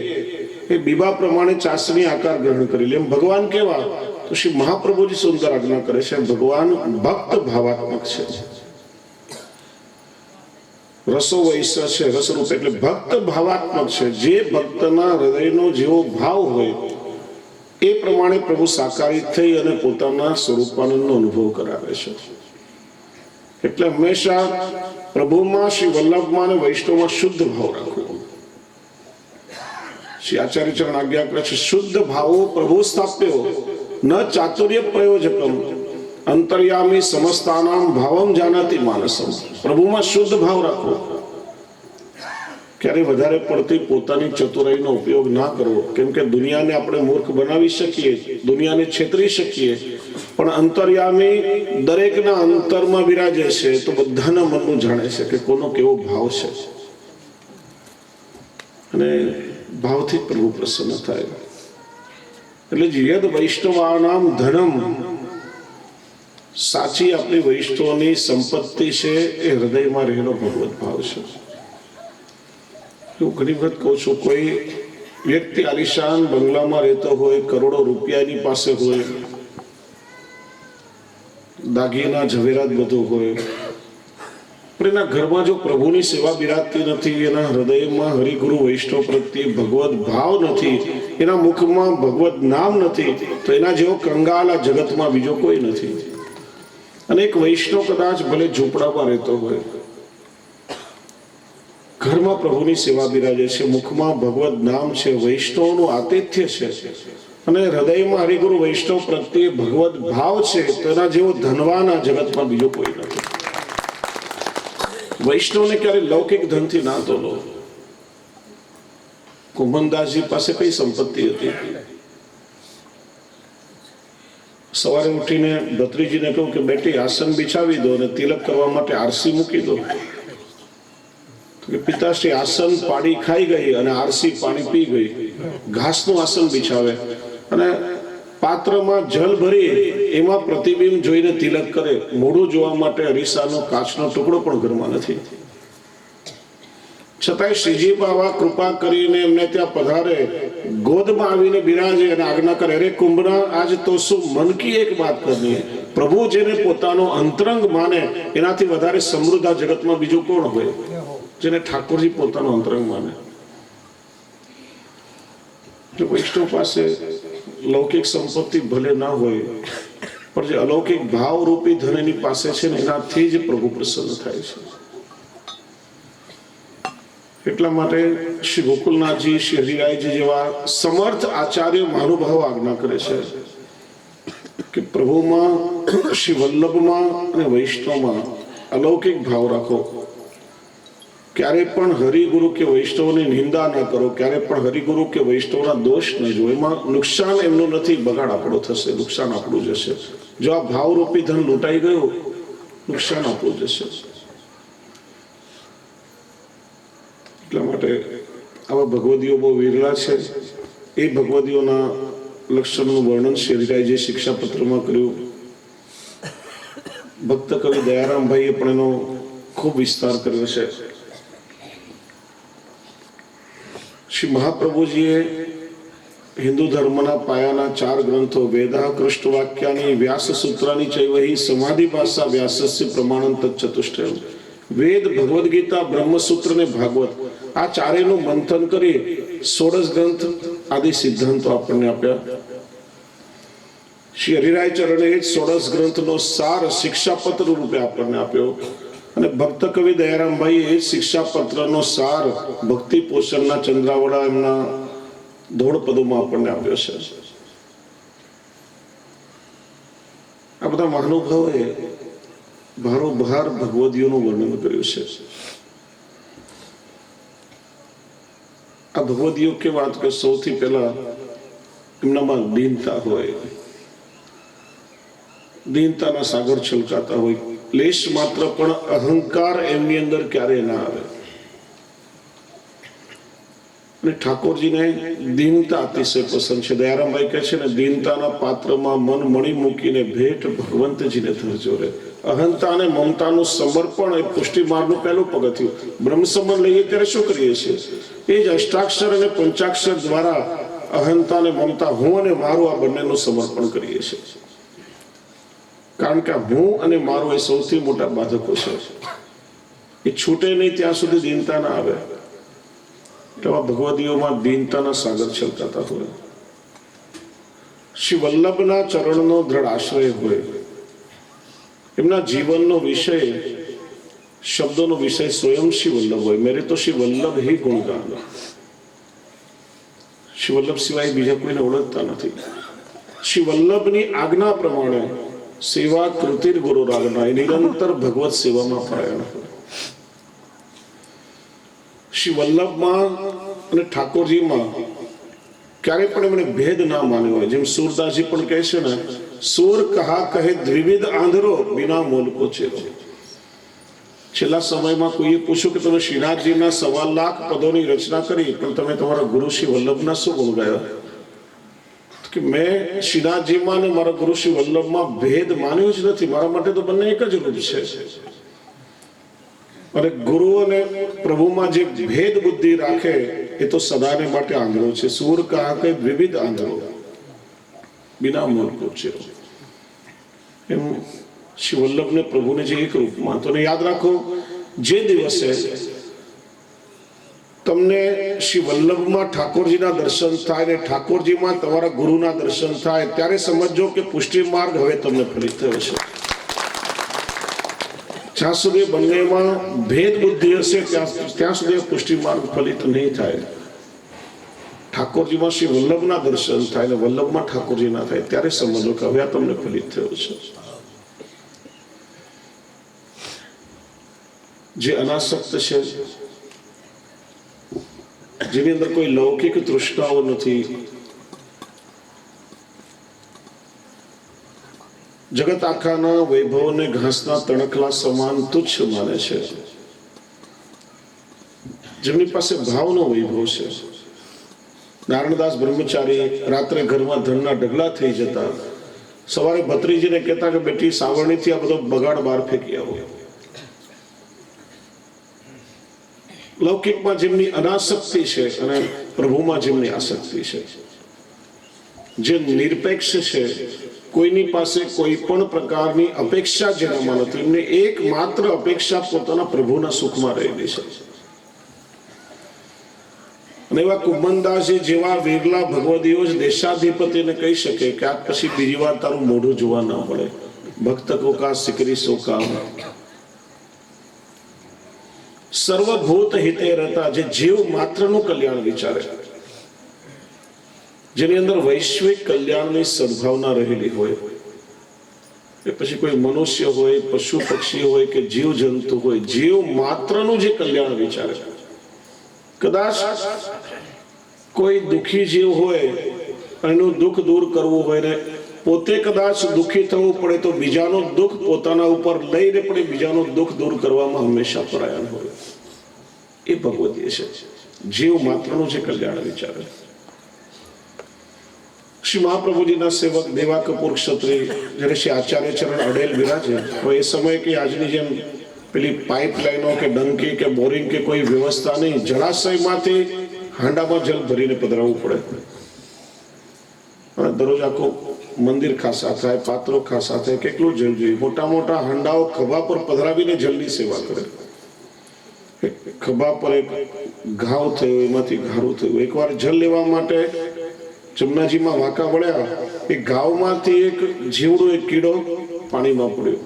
S7: એ બીબા પ્રમાણે ચાસણી આકાર ગ્રહણ કરી લે. એમ ભગવાન કેવા? તો શ્રી મહાપ્રભુજી સુંદર આજ્ઞા કરે છે, ભગવાન ભક્ત ભાવાત્મક છે. રસો વૈશ્ય છે, રસરૂપ એટલે ભક્ત ભાવાત્મક છે. જે ભક્તના હૃદયનો જેવો ભાવ હોય એ પ્રમાણે પ્રભુ સાકારિત થઈ અને પોતાના સ્વરૂપાનંદનો અનુભવ કરાવે છે. એટલે હંમેશા પ્રભુમાં, શ્રી વલ્લભમાં અને વૈષ્ણવમાં શુદ્ધ ભાવ રાખવો. શ્રી આચાર્ય ચરણ આજ્ઞા કરે છે, શુદ્ધ ભાવો પ્રભુ સ્થાપ્યો ન ચાતુર્ય પ્રયોજકમ અંતર્યામી સમસ્તાનામ ભાવમ જાનાતિ માનસમ. પ્રભુમાં શુદ્ધ ભાવ રાખવો. ક્યારે વધારે પડતી પોતાની ચતુરાઈનો ઉપયોગ ના કરવો, કેમ કે દુનિયાને આપણે મૂર્ખ બનાવી શકીએ, દુનિયાને છેતરી શકીએ, પણ અંતર્યામી દરેકના અંતરમાં બિરાજે છે તો બધાના મનનું જાણે છે કે કોનો કેવો ભાવ છે. અને ભાવથી પ્રભુ પ્રસન્ન થાય. એટલે યદ વૈષ્ણવાનામ ધનમ, સાચી આપણી વૈષ્ણવની સંપત્તિ છે એ હૃદયમાં રહેલો ભગવત ભાવ છે. હું ઘણી વખત કહું છું, કોઈ વ્યક્તિ આલિશાન બંગલામાં રહેતો હોય, કરોડો રૂપિયાની પાસે હોય, દાગીના ઝવેરાત બધું હોય, પણ એના ઘરમાં જો પ્રભુની સેવા બિરાજતી નથી, એના હૃદયમાં હરિગુરુ વૈષ્ણવ પ્રત્યે ભગવત ભાવ નથી, એના મુખમાં ભગવત નામ નથી, તો એના જેવો કંગાલ આ જગતમાં બીજો કોઈ નથી. અને એક વૈષ્ણવ કદાચ ભલે ઝૂંપડામાં રહેતો હોય, ઘરમાં પ્રભુની સેવા બિરાજે છે, મુખમાં ભગવત નામ છે, વૈષ્ણવનું આતિથ્ય છે, અને હૃદયમાં હરિગુરુ વૈષ્ણવ પ્રત્યે ભગવત ભાવ છે તેના જેવો ધનવાન આ જગતમાં બીજો કોઈ નથી. વૈષ્ણવને ક્યારે લૌકિક ધનથી ના તોલો. કુંભનદાસજી પાસે કઈ સંપત્તિ હતી? સવારે ઉઠીને ભત્રીજીને કહ્યું કે બેટી આસન બિછાવી દો અને તિલક કરવા માટે આરસી મૂકી દો. પિતાશ્રી આસન પાડી ખાઈ ગઈ અને આરસી પાણી પી ગઈ. ઘાસનું આસન બિછાવે અને પાત્રમાં જલ ભરી એમાં પ્રતિબિંબ જોઈને તિલક કરે. મોઢું જોવા માટે અરીસાનો કાચનો ટુકડો પણ ઘરમાં નથી. છતાંય શ્રીજી બાવા કૃપા કરીને એમને ત્યાં પધારે, ગોદમાં આવીને બિરાજે અને આજ્ઞા કરે, અરે કુંભના આજ તો શું મન કી એક બાત કરની. પ્રભુ જેને પોતાનો અંતરંગ માને એનાથી વધારે સમૃદ્ધ આ જગતમાં બીજું કોણ હોય? જેને ઠાકોરજી પોતાનો અંતરંગ માને. વૈષ્ણવ પાસે લૌકિક સંપત્તિ ભલે ના હોય, પણ જે અલૌકિક ભાવ રૂપી ધન એની પાસે છે ને એનાથી જ પ્રભુ પ્રસન્ન થાય છે. એટલા માટે શ્રી ગોકુલનાથજી, શ્રી હરિરાયજી જેવા સમર્થ આચાર્ય મહાનુભાવો આજ્ઞા કરે છે કે પ્રભુમાં, શ્રી વલ્લભમાં અને વૈષ્ણવમાં અલૌકિક ભાવ રાખો. ક્યારે પણ હરિગુરુ કે વૈષ્ણવની નિંદા ન કરો. ક્યારે પણ હરિગુરુ કે વૈષ્ણવના દોષ ન જો. એમાં નુકસાન એમનું નથી, બગાડ આપણો થશે, નુકસાન આપણું જશે. જો આ ભાવરૂપી ધન લૂંટાઈ ગયું, નુકસાન આપણું જશે. એટલા માટે આવા ભગવદીઓ બહુ વિરલા છે. એ ભગવદીઓના લક્ષણોનું વર્ણન શ્રી હરિરાયજી શિક્ષાપત્રમાં કર્યું. ભક્ત કવિ દયારામભાઈએ પણ એનો ખૂબ વિસ્તાર કર્યો છે. શ્રી મહાપ્રભુજીએ હિન્દુ ધર્મના પાયાના 4 ગ્રંથો વેદા, કૃષ્ણવાક્યાની, વ્યાસ સૂત્રાની ચૈવહી, સમાધિ ભાષા વ્યાસસ્ય પ્રમાણં તચ્ચતુષ્ટયમ. વેદ, ભગવદ્ ગીતા, બ્રહ્મસૂત્ર ને ભાગવત, આ ચારેયનું મંથન કરી 16 ગ્રંથ આદિ સિદ્ધાંતો આપણને આપ્યા. શ્રી હરિરાય ચરણે 16 ગ્રંથનો સાર શિક્ષાપત્ર રૂપે આપણને આપ્યો. અને ભક્ત કવિ દયારામભાઈ એ શિક્ષાપત્રનો સાર ભક્તિ પોષણના ચંદ્રાવડા એમના ધોળપદોમાં આપણને આપ્યો છે. આ બધા મહાનુભાવોએ ભારોભાર ભગવદીઓનું વર્ણન કર્યું છે. આ ભગવદીઓ કે વાત કે સૌથી પહેલા એમનામાં દીનતા હોય, દીનતાના સાગર છલકાતા હોય. લેશ માત્ર પણ અહંકાર એમની અંદર ક્યારે ના આવે. અને ઠાકોરજીને દીનતા અતિશય પસંદ છે. દયારામભાઈ કહે છે ને, દીનતાના પાત્રમાં મન મણી મૂકીને ભેટ ભગવંતજીને ધરજો રે. અહંતા અને મમતાનું સમર્પણ એ પુષ્ટિ માર્ગનું પહેલું પગથિયું. બ્રહ્મ સંબંધ લઈએ ત્યારે શું કરીએ છીએ? એ જ અષ્ટાક્ષર અને પંચાક્ષર દ્વારા અહંતા અને મમતા, હું અને મારું, આ બંનેનું સમર્પણ કરીએ છીએ. કારણ કે હું અને મારું એ સૌથી મોટા બાધકો છે. એ છૂટે નહીં ત્યાં સુધી દીનતા ના આવે. એવા ભગવદીઓમાં દીનતાના સાગર છલકાતા હોય. શ્રી વલ્લભના ચરણનો દ્રઢ આશ્રય હોય. એમના જીવનનો વિષય, શબ્દોનો વિષય સ્વયં શ્રી વલ્લભ હોય. મેરે તો શ્રી વલ્લભ હી ગુણગાન. શ્રી વલ્લભ સિવાય બીજા કોઈને ઓળખતા નથી. શ્રી વલ્લભની આજ્ઞા પ્રમાણે સેવા કૃતિર ગુરુ રાજના, એ નિરંતર ભગવત સેવામાં પરાયણ હોય. શ્રી વલ્લભમાં અને ઠાકોરજીમાં ક્યારે પણ એમણે ભેદ ના માન્યો હોય. જેમ સુરદાસજી પણ કહે છે ને, સુર કહા કહે દ્વિવિધ આંધળો બિના મોલ કો ચેરો. છેલ્લા સમયમાં કોઈએ પૂછ્યું કે તમે શ્રીનાથજીના 1.25 લાખ પદોની રચના કરી, પણ તમે તમારા ગુરુ શ્રી વલ્લભના શું ગુણ ગાયા? કે મેં શ્રીનાથજીમાં અને મારા ગુરુ શ્રી વલ્લભમાં ભેદ માન્યો જ નથી. મારા માટે તો બંને એક જ રૂપ છે. અને ગુરુ અને પ્રભુમાં જે ભેદ બુદ્ધિ રાખે એ તો સદાને માટે આંધળો છે. સૂર કહા કે વિવિધ આંધળો બિના મૂળ છે. એમ શ્રી વલ્લભને પ્રભુને જે એક રૂપમાં, તો યાદ રાખો, જે દિવસે તમને શ્રી વલ્લભમાં ઠાકોરજીના દર્શન થાય ને ઠાકોરજીમાં તમારા ગુરુના દર્શન થાય, ત્યારે સમજો કે પુષ્ટિ માર્ગ હવે તમને ફલિત થયો છે. જ્યાં સુધી બંનેમાં ભેદ બુદ્ધિ હશે ત્યાં સુધી પુષ્ટિ માર્ગ ફલિત નહીં થાય. ઠાકોર ઠાકોરજીમાં શ્રી વલ્લભના દર્શન થાય ને વલ્લભમાં ઠાકોરજી ના થાય ત્યારે સમજો કે હવે આ તમને ફલિત થયો છે. જે અનાસક્ત છે, જેની અંદર કોઈ લૌકિક તૃષ્ણાઓ નથી, જગત આખાના વૈભવને ઘાસના તણખલા સમાન તુચ્છ માને છે, જેમની પાસે ભાવનો વૈભવ છે. નારાયણદાસ બ્રહ્મચારી રાત્રે ઘરમાં ધનના ઢગલા થઈ જતા, સવારે ભત્રીજીને કહેતા કે બેટી સાવરણીથી આ બધો બગાડ બહાર ફેંકી આવો. લૌકિકમાં જેમની અનાસક્તિ છે અને પ્રભુમાં જેમની આસક્તિ છે, જે નિરપેક્ષ છે, કોઈની પાસે કોઈ પણ પ્રકારની અપેક્ષા જેનામાં નથી, એમને એકમાત્ર અપેક્ષા પોતાના પ્રભુના સુખમાં રહેલી છે. અને એવા કુંભનદાસજી જેવા વિરલા ભગવદીઓ જ દેશાધિપતિને કહી શકે કે આ પછી બીજી વાર તારું મોઢું જોવા ના પડે. ભક્ત કો કા સિકરી સોકા સર્વભૂત હિતે રહેતા, જે જીવ માત્રનું કલ્યાણ વિચારે, જેની અંદર વૈશ્વિક કલ્યાણની સદભાવના રહેલી હોય, એ પછી કોઈ મનુષ્ય હોય, પશુ પક્ષી હોય કે જીવ જંતુ હોય, જીવ માત્રનું જે કલ્યાણ વિચારે. કદાચ કોઈ દુઃખી જીવ હોય, એનું દુઃખ દૂર કરવું હોય ને પોતે કદાચ દુઃખી થવું પડે તો બીજાનું દુઃખ પોતાના ઉપર લઈને પણ બીજાનું દુઃખ દૂર કરવામાં હંમેશા પરાયણ હોય. એ ભગવદીય છે, જીવ માત્રનું જે કલ્યાણ વિચારે. શ્રી મહાપ્રભુજીના સેવક દેવા કપૂર ક્ષત્રિય જ્યારે શ્રી આચાર્ય ચરણ અડેલ બિરાજે તો એ સમયે કે આજની જેમ પેલી પાઇપલાઇનો કે ડંકી કે બોરિંગ કે કોઈ વ્યવસ્થા નહીં, જળાશયમાંથી હાંડામાં જલ ભરીને પધરાવવું પડે. અને દરરોજ આખું મંદિર ખાસા થાય, પાત્રો ખાસા થાય, કેટલું જલ જોઈએ. મોટા મોટા હાંડાઓ ખભા પર પધરાવીને જલની સેવા કરે. ખભા પર એક ઘાવ થયો, એમાંથી ઘારું થયું. એકવાર જલ લેવા માટે જમનાજીમાં વાંકા વળ્યા, એ ઘાવમાંથી એક જીવડો, એક કીડો પાણીમાં પડ્યો.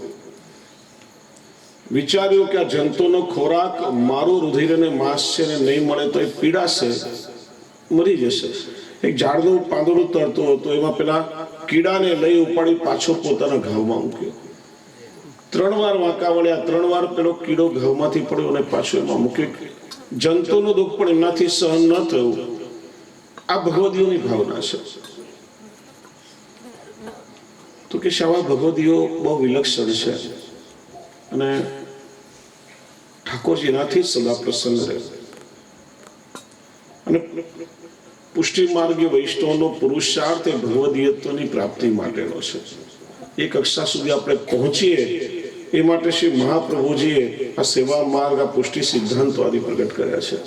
S7: વિચાર્યું કે આ જંતુનો ખોરાક મારું રુધિર અને માંસ છે ને નહીં મળે તો એ પીડાશે, મરી જશે. એક ઝાડનું પાંદડું તરતું હતું, એમાં પેલા કીડાને લઈ ઉપાડી પાછો પોતાના ઘાવમાં મૂક્યો. 3 વાર વાંકા વળ્યા, 3 વાર પેલો કીડો ઘાવમાંથી પડ્યો અને પાછો એમાં મૂક્યો. જંતુનું દુઃખ પણ એમનાથી સહન ન થયું. આ ભગવદીઓની ભાવના છે. તો કે શાવા ભગવદીઓ બહુ વિલક્ષણ છે અને ઠાકોરજી એનાથી સદા પ્રસન્ન રહે. અને પુષ્ટિ માર્ગીય વૈષ્ણવનો પુરુષાર્થ એ ભગવદીયત્વની પ્રાપ્તિ માટેનો છે. એ કક્ષા સુધી આપણે પહોંચીએ એ માટે શ્રી મહાપ્રભુજીએ આ સેવા માર્ગ, આ પુષ્ટિ સિદ્ધાંતો આદિ પ્રગટ કર્યા છે.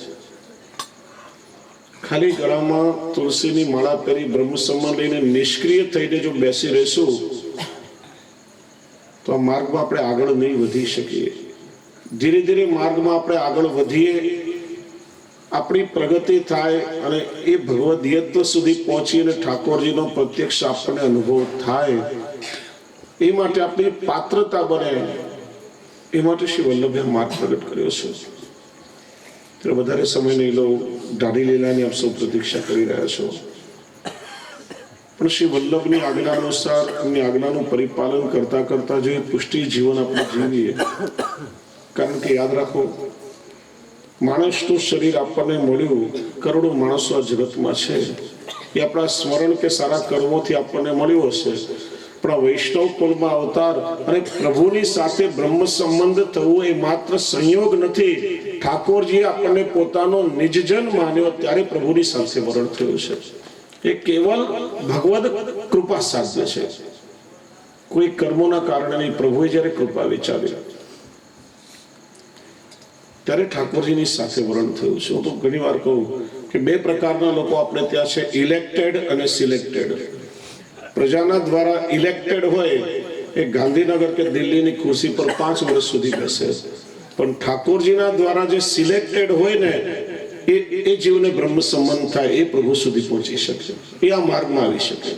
S7: ખાલી ગળામાં તુલસીની માળા પહેરી બ્રહ્મ સંબંધ લઈને નિષ્ક્રિય થઈને જો બેસી રહેશું તો આ માર્ગમાં આપણે આગળ નહીં વધી શકીએ. ધીરે ધીરે માર્ગમાં આપણે આગળ વધીએ, આપણી પ્રગતિ થાય અને એ ભગવદીયત્વ સુધી પહોંચી અને ઠાકોરજીનો પ્રત્યક્ષ આપણને અનુભવ થાય, એ માટે આપણી પાત્રતા બને, એ માટે શ્રી વલ્લભે માર્ગ પ્રગટ કર્યો છે. ત્યારે વધારે સમય નહીં લઉં, દાઢી લીલાની આપ સૌ પ્રતીક્ષા કરી રહ્યા છો. પણ શ્રી વલ્લભની આજ્ઞા અનુસાર, એમની આજ્ઞાનું પરિપાલન કરતા કરતા જો પુષ્ટિ જીવન આપણે જીવીએ. કારણ કે યાદ રાખો, માણસનું શરીર આપણને મળ્યું, કરોડો માણસો આ જગતમાં છે, એ આપણા સ્મરણ કે સારા કર્મોથી આપણને મળ્યું હશે. પણ વૈષ્ણવ કુળમાં અવતાર અને પ્રભુની સાથે બ્રહ્મ સંબંધ થવું એ માત્ર સંયોગ નથી. ઠાકોરજીએ આપણને પોતાનો નિજજન માન્યો ત્યારે પ્રભુની સાથે વરણ થયું છે. એ કેવલ ભગવદ કૃપા સાધ્ય છે, કોઈ કર્મોના કારણે નહીં. પ્રભુએ જ્યારે કૃપા વિચારી ત્યારે ઠાકોરજીની સાથે વરણ થયું છે. હું તો ઘણી વાર કહું કે 2 પ્રકારના લોકો આપણે ત્યાં છે, ઇલેક્ટેડ અને સિલેક્ટેડ. પ્રજાના દ્વારા ઇલેક્ટેડ હોય એ ગાંધીનગર કે દિલ્હીની ખુરશી પર 5 વર્ષ સુધી બેસે. પણ ઠાકોરજીના દ્વારા જે સિલેક્ટેડ હોય ને એ જીવને બ્રહ્મ સંબંધ થાય, એ પ્રભુ સુધી પહોંચી શકે, એ આ માર્ગમાં આવી શકે.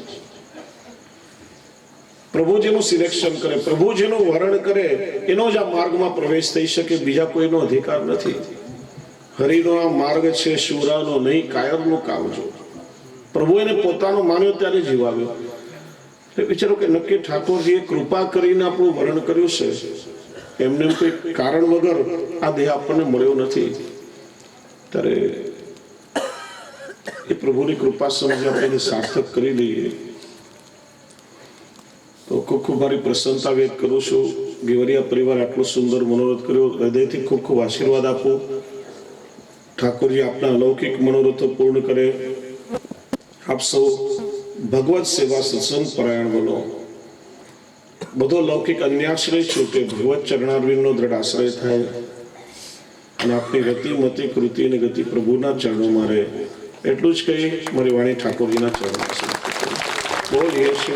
S7: પ્રભુ જેનું સિલેક્શન કરે, પ્રભુ જેનું વરણ કરે, એનો જ આ માર્ગમાં પ્રવેશ થઈ શકે, બીજા કોઈનો અધિકાર નથી. હરિનો આ માર્ગ છે, શુરાનો નહીં, કાયરનું કામ જો. પ્રભુ એને પોતાનો માન્યો ત્યારે જીવાવ્યો. વિચારો કે નક્કી ઠાકોરજીએ કૃપા કરીને આપણું વર્ણન કર્યું છે, એમને કોઈ કારણ વગર આ દેહ આપણને મળ્યો નથી. ત્યારે એ પ્રભુની કૃપા સમજી આપણે સાર્થક કરી લઈએ તો ખૂબ ખૂબ મારી પ્રસન્નતા વ્યક્ત કરું છું. ગેવરિયા પરિવાર આટલો સુંદર મનોરથ કર્યો, હૃદયથી ખૂબ ખૂબ આશીર્વાદ આપો. ઠાકોરજી આપના અલૌકિક મનોરથો પૂર્ણ કરે. આપ સૌ ભગવત સેવા સત્સંગ પરાયણ બનો. બધો લૌકિક અન્યાશ્રય છૂટે, ભગવત ચરણારવિંદનો દ્રઢ આશ્રય થાય અને આપની ગતિ મતિ કૃતિ અને ગતિ પ્રભુના ચરણોમાં રહે. એટલું જ કહી મારી વાણી ઠાકોરજીના ચરણોમાં સમર્પિત કરું. બોલીએ શ્રી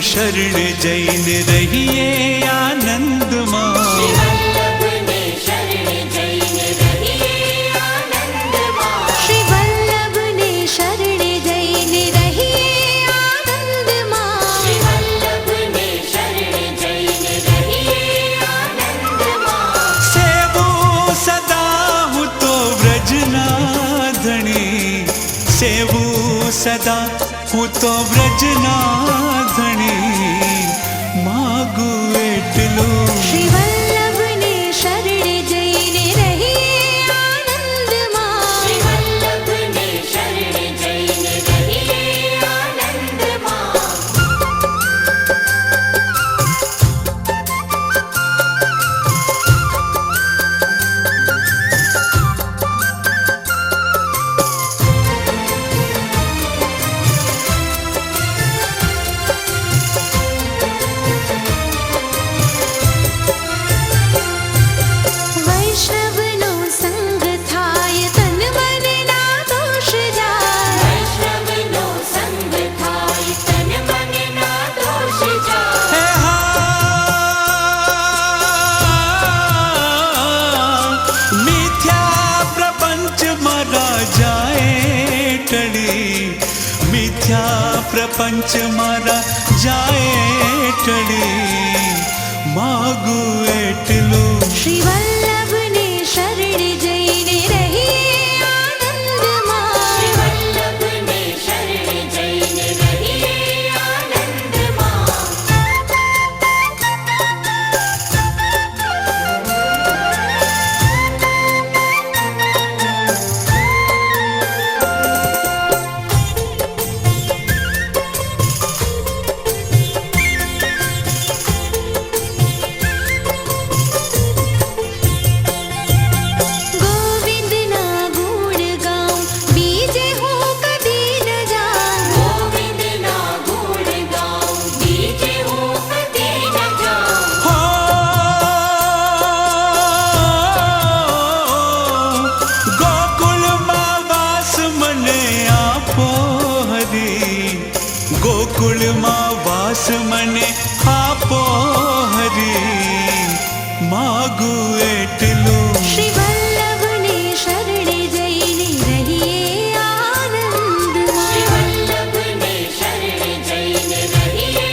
S8: शरण जैन रहिए आनंद मां.
S9: श्री वल्लभ ने शरण जैन रहिए आनंद मां. श्री वल्लभ ने शरण जैन रहिए आनंद मां.
S8: सेवो सदा हूँ तो व्रजनाधणी, सेवो सदा हूँ तो व्रजनाधणी. मागू એટલું
S9: श्री वल्लभ ने शरण जैन रहिए आनंद मां. श्री वल्लभ ने शरण जैन रहिए आनंद मां. वैष्णवनो संग थाय तन मन ना दोष जाय. वैष्णवनो संग थाय तन मन ना दोष जाय.
S8: હે હા મિથ્યા પ્રપંચ મારા જાય ટળી, મિથ્યા પ્રપંચ મારા જાય ટળી. માગુ એટલું
S9: श्री वल्लभ ने शरण जैन रहिए आनंद मां. श्री वल्लभ ने शरण जैन रहिए आनंद मां. गोविंद ना गुण गाऊं बीजे हूँ कभी न जाऊं. गोविंद ना गुण गाऊं बीजे हूँ कभी न जाऊं.
S8: હો ગોકુળમાં વાસ મને આપો હરી, ગોકુળમાં વાસ મને આપો હરી. માગુ એટલું
S9: श्री वल्लभ ने शरण जैन रहिए आनंद मां. श्री वल्लभ ने शरण जैन रहिए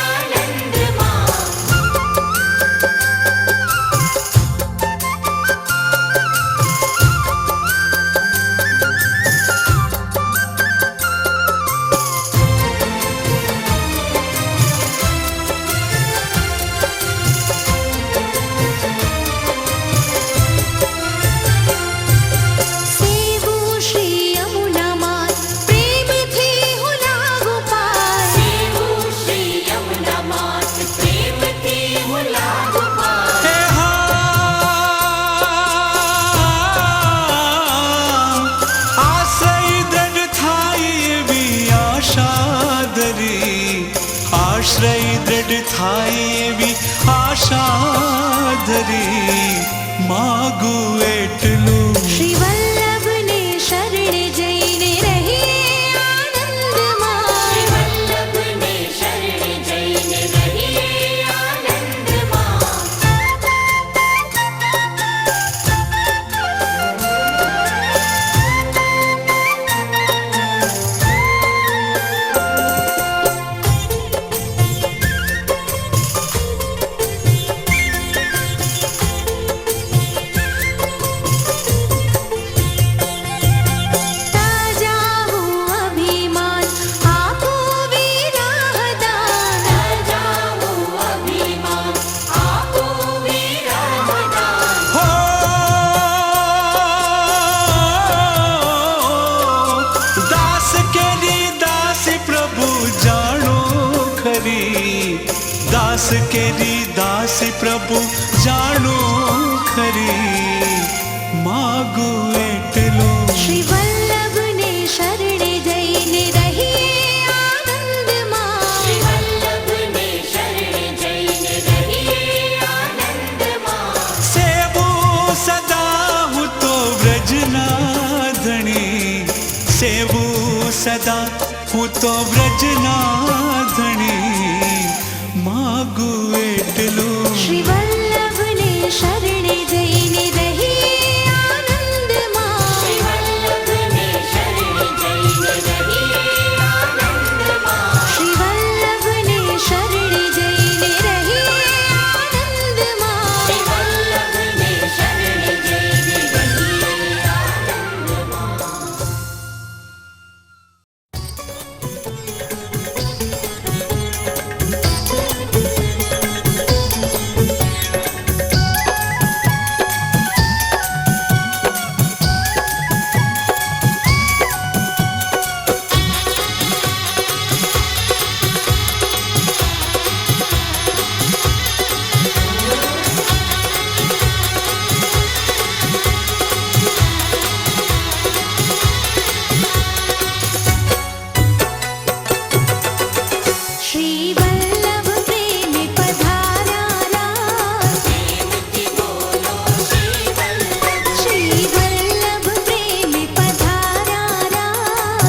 S9: आनंद मां. सेवू श्री यमुना मात प्रेम थी हूँ लागू पाय. सेवू श्री यमुना मात प्रेम थी हूँ लागू पाय.
S8: હે હા આશ્રય દ્રઢ થાય એવી આશા ધરી, આશ્રય દ્રઢ થાય એવી આશા ધરી માગુ એટલું
S9: શ્રી વલ્લભને શરણે જઈને રહીએ આનંદમાં શ્રી વલ્લભને શરણે જઈને રહીએ આનંદમાં તાજા હું અભિમાન આપું વિરહદાન તાજા હું અભિમાન આપું વિરહદાન
S8: હો દાસ કેરી દાસી પ્રભુ જાણો ખરી દાસ કેરી દાસી પ્રભુ જાણો ખરી માગુ એટલું
S9: શ્રી વલ્લભને શરણે જઈને રહીએ આનંદમાં શ્રી વલ્લભને શરણે જઈને રહીએ આનંદમાં
S8: સેવું સદા હું તો વ્રજના ધણી સેવું સદા હું તો વ્રજના ધણી માગુ એટલું
S9: શ્રી વલ્લભને શરણે જઈને રહીએ આનંદમાં શ્રી વલ્લભને શરણે જઈને રહીએ આનંદમાં શ્રી વલ્લભને શરણે જઈને રહીએ આનંદમાં શ્રી વલ્લભને શરણે જઈને રહીએ આનંદમાં શ્રી વલ્લભ પ્રેમે પધાર્યા પ્રેમથી બોલો શ્રી વલ્લભ શ્રી વલ્લભ પ્રેમે પધાર્યા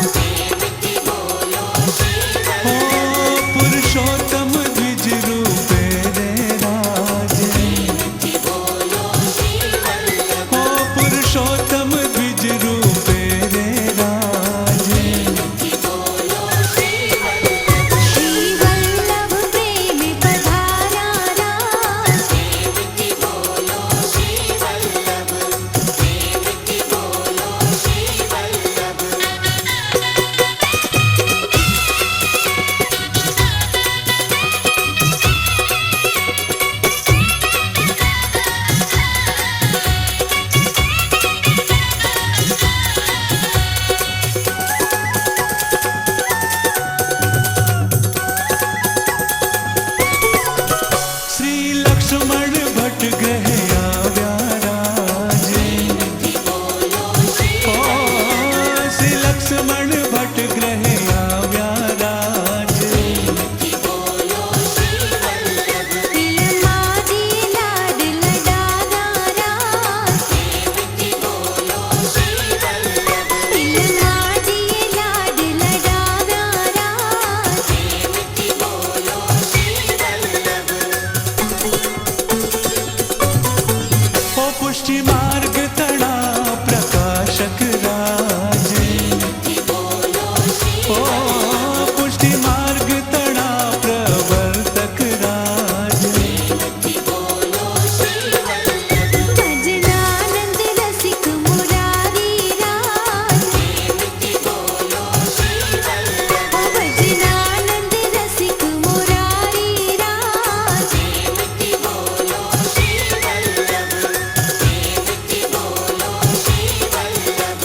S9: પ્રેમથી બોલો શ્રી વલ્લભ
S8: પુરુષોત્તમ દ્વિજ રૂપે રે રાજ
S9: પ્રેમથી બોલો શ્રી વલ્લભ
S8: પુરુષોત્તમ દ્વિજ રૂપે રે રાજ
S9: પ્રેમથી બોલો શ્રી વલ્લભ શ્રી વલ્લભ પ્રેમે પધાર્યા પ્રેમથી બોલો શ્રી વલ્લભ પ્રેમથી બોલો શ્રી વલ્લભ
S8: શ્રી લક્ષ્મણ ભટ્ટ ગ્રહે આવ્યા રાજ ઓ શ્રી લક્ષ્મણ ભટ્ટ ગ્રહે આવ્યા રાજ
S9: તિલમાદી લાડ લડાનારા પ્રેમથી બોલો શ્રી વલ્લભ તિલમાદી લાડ લડાનારા પ્રેમથી બોલો શ્રી વલ્લભ
S8: ઓ પુષ્ટિ માર્ગ તણા પ્રકાશક રાજ ઓ પુષ્ટિ માર્ગ તણા પ્રવર્તક રાજ
S9: ભજનાનંદ રસિક મુરારી રાજ પ્રેમથી બોલો શ્રી વલ્લભ ભજનાનંદ રસિક મુરારી રાજ પ્રેમથી બોલો શ્રી વલ્લભ પ્રેમથી બોલો શ્રી વલ્લભ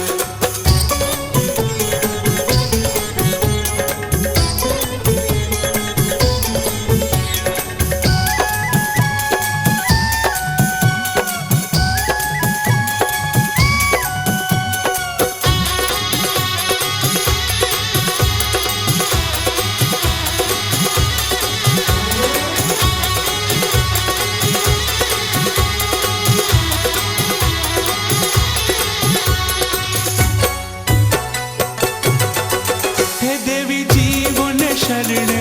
S8: શરણે